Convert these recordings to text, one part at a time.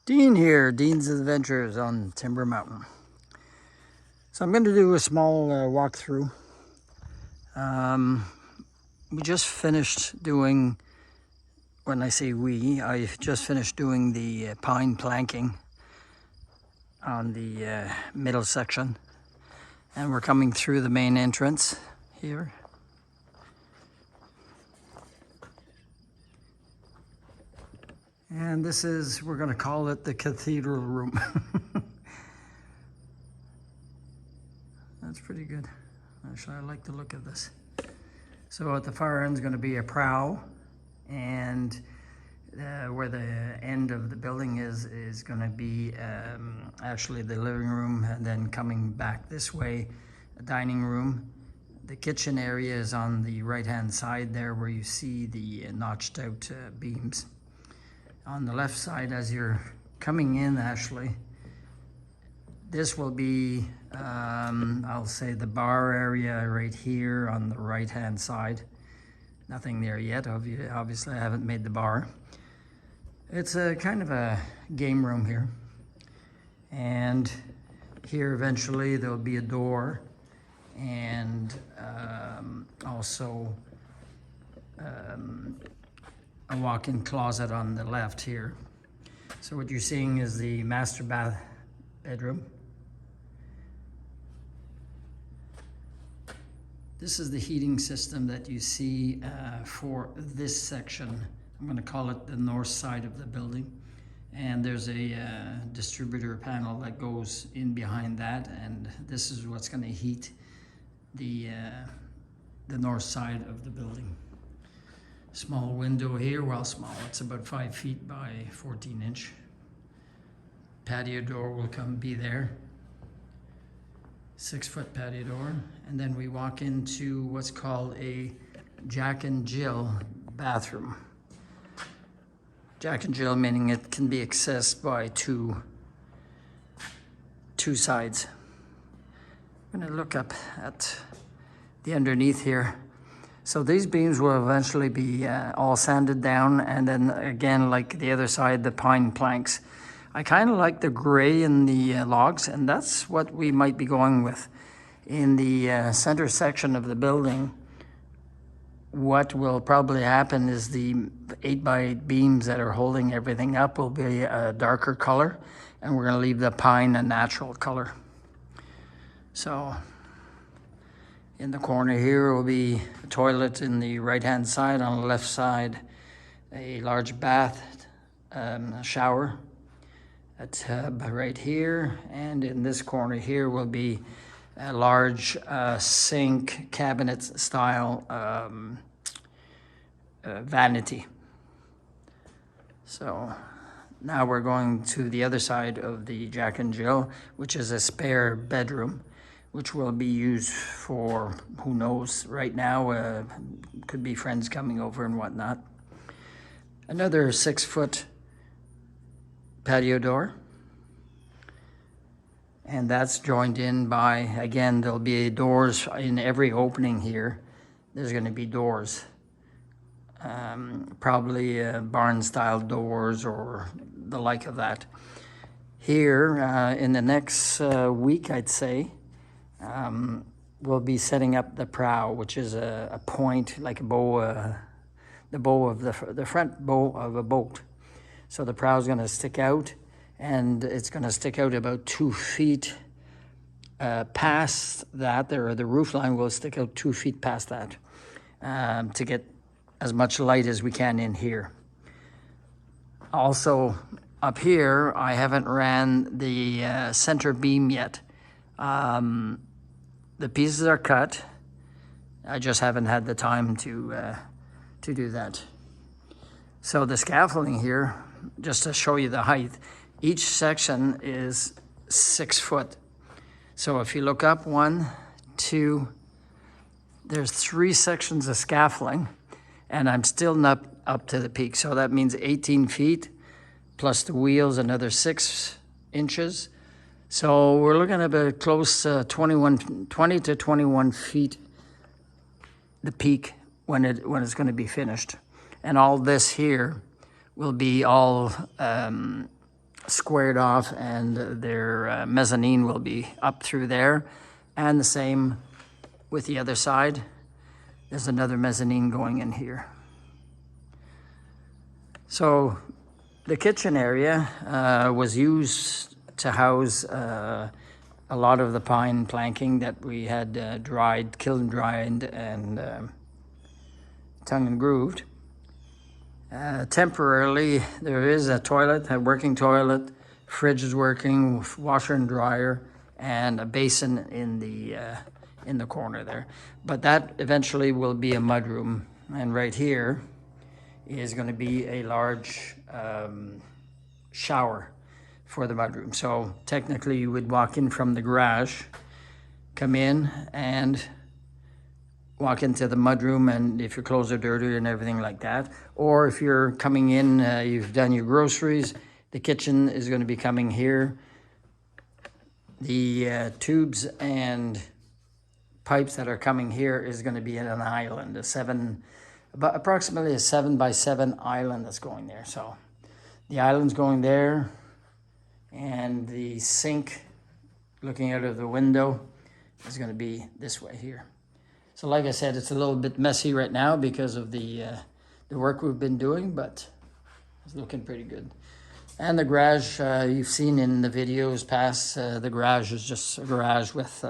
Dean here, Dean's Adventures on Timber Mountain. So I'm going to do a small walkthrough. We just finished doing, when I say we, I just finished doing the pine planking on the middle section. And we're coming through the main entrance here. And this is, we're going to call it the cathedral room. That's pretty good. Actually, I like the look of this. So at the far end is going to be a prow, and where the end of the building is going to be actually the living room, and then coming back this way, a dining room. The kitchen area is on the right-hand side there where you see the notched out beams. On the left side, as you're coming in, actually, this will be, I'll say, the bar area right here on the right-hand side. Nothing there yet. Obviously, I haven't made the bar. It's a kind of a game room here. And here, eventually, there'll be a door and also a walk-in closet on the left here. So what you're seeing is the master bedroom. This is the heating system that you see for this section. I'm going to call it the north side of the building. And there's a distributor panel that goes in behind that, and this is what's going to heat the north side of the building. Small window here, well, small, it's about 5 feet by 14 inch. Patio door will be there. 6-foot patio door. And then we walk into what's called a Jack and Jill bathroom. Jack and Jill meaning it can be accessed by two sides. I'm gonna look up at the underneath here. So these beams will eventually be all sanded down, and then again, like the other side, the pine planks. I kind of like the gray in the logs, and that's what we might be going with. In the center section of the building, what will probably happen is the 8x8 beams that are holding everything up will be a darker color, and we're gonna leave the pine a natural color. So, in the corner here will be a toilet in the right-hand side. On the left side, a large bath, a shower, a tub right here. And in this corner here will be a large sink cabinet style vanity. So now we're going to the other side of the Jack and Jill, which is a spare bedroom, which will be used for, who knows, right now, could be friends coming over and whatnot. Another 6-foot patio door. And that's joined in by, again, there'll be doors in every opening here. There's gonna be doors. Probably barn-style doors or the like of that. Here, in the next week, I'd say, we'll be setting up the prow, which is a point, like a bow, the bow of the front bow of a boat. So the prow is going to stick out, and it's going to stick out about 2 feet past that. The roof line will stick out 2 feet past that to get as much light as we can in here. Also, up here, I haven't ran the center beam yet. The pieces are cut. I just haven't had the time to do that. So the scaffolding here, just to show you the height, each section is 6 foot. So if you look up, 1, 2, there's 3 sections of scaffolding, and I'm still not up to the peak. So that means 18 feet plus the wheels, another 6 inches. So we're looking at about close to 20 to 21 feet, the peak when it's going to be finished. And all this here will be all squared off, and their mezzanine will be up through there. And the same with the other side. There's another mezzanine going in here. So the kitchen area was used to house a lot of the pine planking that we had dried, kiln dried, and tongue and grooved. Temporarily, there is a toilet, a working toilet, fridge is working, washer and dryer, and a basin in the corner there. But that eventually will be a mudroom, and right here is going to be a large shower for the mudroom. So technically you would walk in from the garage, come in and walk into the mudroom, and if your clothes are dirty and everything like that, or if you're coming in, you've done your groceries, the kitchen is going to be coming here. The tubes and pipes that are coming here is going to be in an island, approximately a 7x7 island that's going there. So the island's going there, and the sink looking out of the window is going to be this way here. So like I said, it's a little bit messy right now because of the work we've been doing, but it's looking pretty good. And the garage, you've seen in the videos past, the garage is just a garage with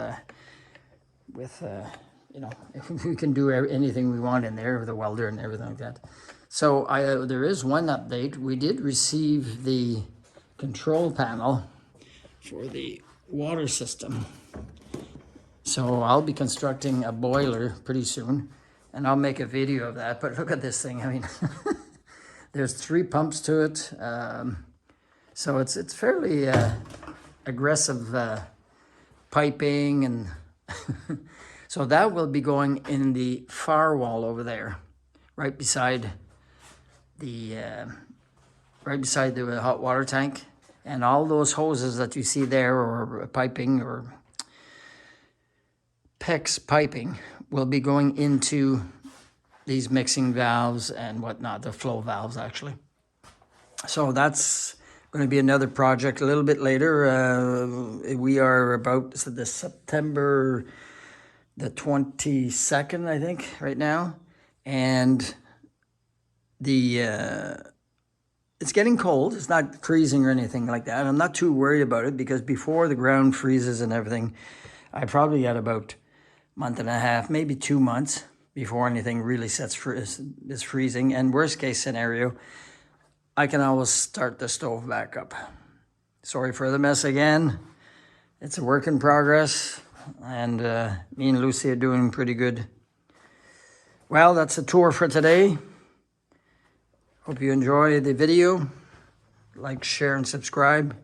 you know, we can do anything we want in there with a welder and everything like that. So there is one update. We did receive the control panel for the water system. So I'll be constructing a boiler pretty soon, and I'll make a video of that. But look at this thing. I mean, there's 3 pumps to it. So it's fairly aggressive piping, and so that will be going in the far wall over there, right beside the hot water tank. And all those hoses that you see there, or piping, or PEX piping, will be going into these mixing valves and whatnot, the flow valves actually. So that's going to be another project a little bit later. We are about the September the 22nd, I think, right now. And it's getting cold. It's not freezing or anything like that. I'm not too worried about it, because before the ground freezes and everything, I probably got about a month and a half, maybe 2 months before anything really is freezing. And worst case scenario, I can always start the stove back up. Sorry for the mess again. It's a work in progress, and me and Lucy are doing pretty good. Well, that's a tour for today. Hope you enjoy the video. Like, share, and subscribe.